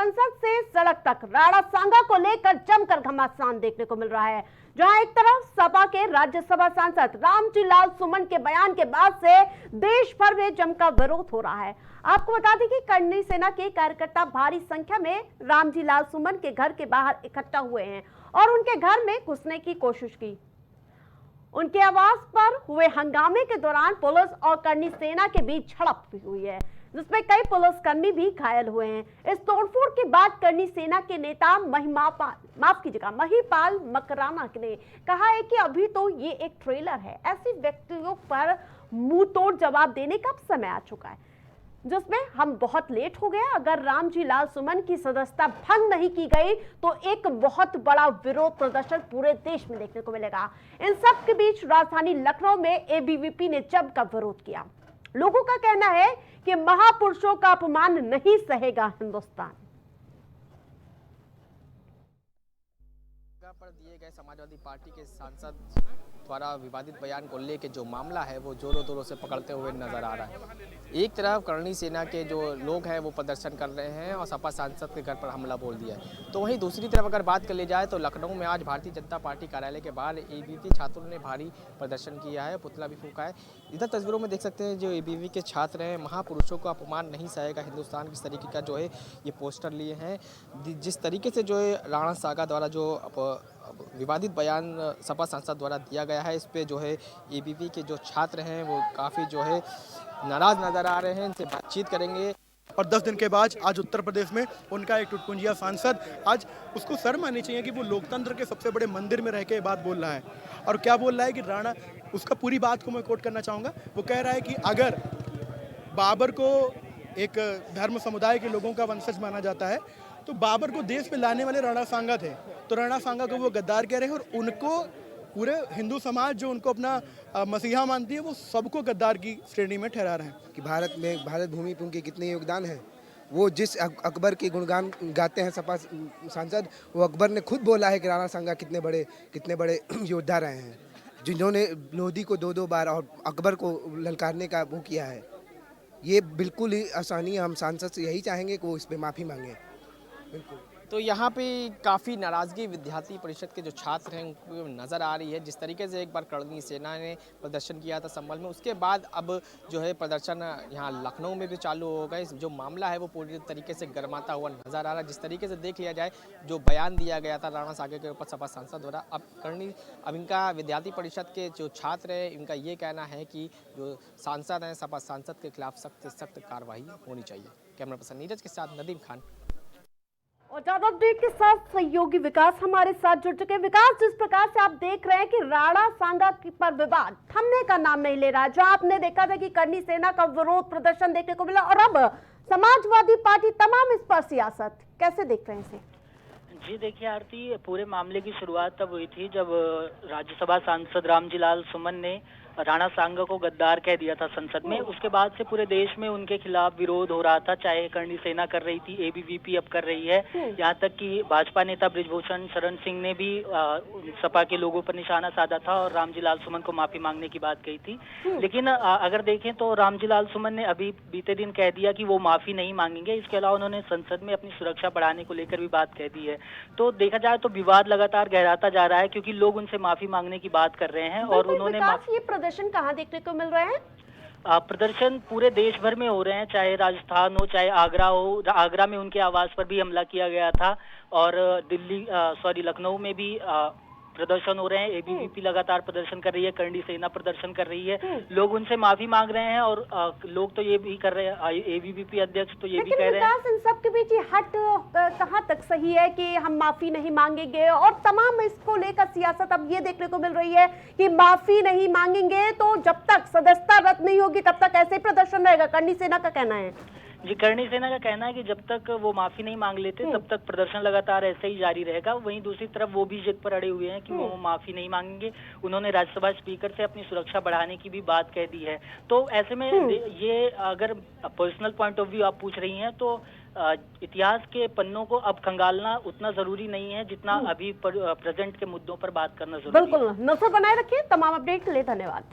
संसद से सड़क तक राणा सांगा को लेकर जमकर घमासान देखने को मिल रहा है। जहां एक तरफ सपा के राज्यसभा सांसद रामजी लाल सुमन के बयान के बाद से देश भर में जमकर विरोध हो रहा है। आपको बता दें कि करनी सेना के कार्यकर्ता भारी संख्या में रामजी लाल सुमन के घर के बाहर इकट्ठा हुए हैं और उनके घर में घुसने की कोशिश की। उनके आवास पर हुए हंगामे के दौरान पुलिस और करनी सेना के बीच झड़प हुई है, जिसमें कई पुलिसकर्मी भी घायल हुए हैं। इस तोड़फोड़ के बाद करनी सेना के नेता महिपाल मकराना ने कहा है कि अभी तो ये एक ट्रेलर है, ऐसे व्यक्तियों पर मुंह तोड़ जवाब देने का समय आ चुका है, जिसमें हम बहुत लेट हो गए। अगर रामजी लाल सुमन की सदस्यता भंग नहीं की गई तो एक बहुत बड़ा विरोध प्रदर्शन पूरे देश में देखने को मिलेगा। इन सब के बीच राजधानी लखनऊ में एबीवीपी ने जमकर विरोध किया। लोगों का कहना है कि महापुरुषों का अपमान नहीं सहेगा हिंदुस्तान। पर दिए गए समाजवादी पार्टी के सांसद द्वारा विवादित बयान को लेकर जो मामला है वो जोरों तोरों से पकड़ते हुए नजर आ रहा है। एक तरफ करनी सेना के जो लोग हैं वो प्रदर्शन कर रहे हैं और सपा सांसद के घर पर हमला बोल दिया है, तो वहीं दूसरी तरफ अगर बात कर ली जाए तो लखनऊ में आज भारतीय जनता पार्टी कार्यालय के बाहर एबीवीपी छात्रों ने भारी प्रदर्शन किया है, पुतला भी फूंका है। इधर तस्वीरों में देख सकते हैं जो एबीवीपी के छात्र हैं, महापुरुषों को अपमान नहीं सहेगा हिंदुस्तान, किस तरीके का जो है ये पोस्टर लिए हैं। जिस तरीके से जो है राणा सांगा द्वारा जो विवादित बयान सपा सांसद द्वारा दिया गया है, इस पे जो है एबीवीपी के जो छात्र हैं वो काफ़ी जो है नाराज नजर आ रहे हैं। इनसे बातचीत करेंगे। और 10 दिन के बाद आज उत्तर प्रदेश में उनका एक टुटपुंजिया सांसद, आज उसको शर्म आनी चाहिए कि वो लोकतंत्र के सबसे बड़े मंदिर में रह के बात बोल रहा है। और क्या बोल रहा है कि राणा, उसका पूरी बात को मैं कोट करना चाहूँगा। वो कह रहा है कि अगर बाबर को एक धर्म समुदाय के लोगों का वंशज माना जाता है तो बाबर को देश में लाने वाले राणा सांगा थे, तो राणा सांगा को वो गद्दार कह रहे हैं। और उनको पूरे हिंदू समाज जो उनको अपना मसीहा मानती है वो सबको गद्दार की श्रेणी में ठहरा रहे हैं। कि भारत में, भारत भूमि पर उनके कितने योगदान है। वो जिस अकबर के गुणगान गाते हैं सपा सांसद, वो अकबर ने खुद बोला है कि राणा सांगा कितने बड़े योद्धा रहे हैं, जिन्होंने लोधी को 2-2 बार और अकबर को ललकारने का वो किया है। ये बिल्कुल ही आसानी, हम सांसद से यही चाहेंगे कि वो इस पर माफ़ी मांगे। बिल्कुल। तो यहाँ पे काफ़ी नाराज़गी विद्यार्थी परिषद के जो छात्र हैं उनको नज़र आ रही है। जिस तरीके से एक बार करनी सेना ने प्रदर्शन किया था संभल में, उसके बाद अब जो है प्रदर्शन यहाँ लखनऊ में भी चालू हो गए। जो मामला है वो पूरी तरीके से गर्माता हुआ नज़र आ रहा है। जिस तरीके से देख लिया जाए जो बयान दिया गया था राणा सांगा के ऊपर सपा सांसद द्वारा, अब इनका विद्यार्थी परिषद के जो छात्र हैं इनका ये कहना है कि जो सांसद हैं सपा सांसद के खिलाफ सख्त से सख्त कार्रवाई होनी चाहिए। कैमरा पर्सन नीरज के साथ नदीम खान और ज्यादा अपडेट के साथ सहयोगी विकास हमारे साथ जुड़ चुके हैं। विकास, जिस प्रकार से आप देख रहे हैं कि राणा सांगा पर विवाद थमने का नाम नहीं ले रहा, जहां आपने देखा था कि करनी सेना का विरोध प्रदर्शन देखने को मिला और अब समाजवादी पार्टी तमाम इस पर सियासत, कैसे देख रहे हैं इसे? जी देखिए आरती, पूरे मामले की शुरुआत तब हुई थी जब राज्यसभा सांसद रामजी लाल सुमन ने राणा सांगा को गद्दार कह दिया था संसद में। उसके बाद से पूरे देश में उनके खिलाफ विरोध हो रहा था, चाहे करनी सेना कर रही थी, एबीवीपी अब कर रही है, यहाँ तक कि भाजपा नेता बृजभूषण शरण सिंह ने भी सपा के लोगों पर निशाना साधा था और रामजी लाल सुमन को माफी मांगने की बात कही थी। लेकिन अगर देखें तो रामजी लाल सुमन ने अभी बीते दिन कह दिया कि वो माफी नहीं मांगेंगे। इसके अलावा उन्होंने संसद में अपनी सुरक्षा बढ़ाने को लेकर भी बात कह दी है। तो देखा जाए तो विवाद लगातार गहराता जा रहा है क्योंकि लोग उनसे माफी मांगने की बात कर रहे हैं। और उन्होंने प्रदर्शन कहाँ देखने को मिल रहे हैं? प्रदर्शन पूरे देश भर में हो रहे हैं, चाहे राजस्थान हो चाहे आगरा हो। आगरा में उनके आवास पर भी हमला किया गया था और लखनऊ में भी प्रदर्शन हो रहे हैं। एबीवीपी लगातार प्रदर्शन कर रही है, करनी सेना प्रदर्शन कर रही है। लोग उनसे माफी मांग रहे हैं और लोग तो ये भी कर रहे हैं, एबीवीपी अध्यक्ष तो ये भी कह रहे हैं। इन सब के बीच हट कहाँ तक सही है कि हम माफी नहीं मांगेंगे और तमाम इसको लेकर सियासत अब ये देखने को मिल रही है कि माफी नहीं मांगेंगे तो जब तक सदस्यता रद्द नहीं होगी तब तक ऐसे ही प्रदर्शन रहेगा, करनी सेना का कहना है। जी, करनी सेना का कहना है कि जब तक वो माफी नहीं मांग लेते तब तक प्रदर्शन लगातार ऐसे ही जारी रहेगा। वहीं दूसरी तरफ वो भी जिद पर अड़े हुए हैं कि वो माफी नहीं मांगेंगे। उन्होंने राज्यसभा स्पीकर से अपनी सुरक्षा बढ़ाने की भी बात कह दी है। तो ऐसे में ये अगर पर्सनल पॉइंट ऑफ व्यू आप पूछ रही हैं तो इतिहास के पन्नों को अब खंगालना उतना जरूरी नहीं है जितना अभी प्रेजेंट के मुद्दों पर बात करना जरूरी है। बिल्कुल, नजर बनाए रखिए। तमाम अपडेट के लिए धन्यवाद।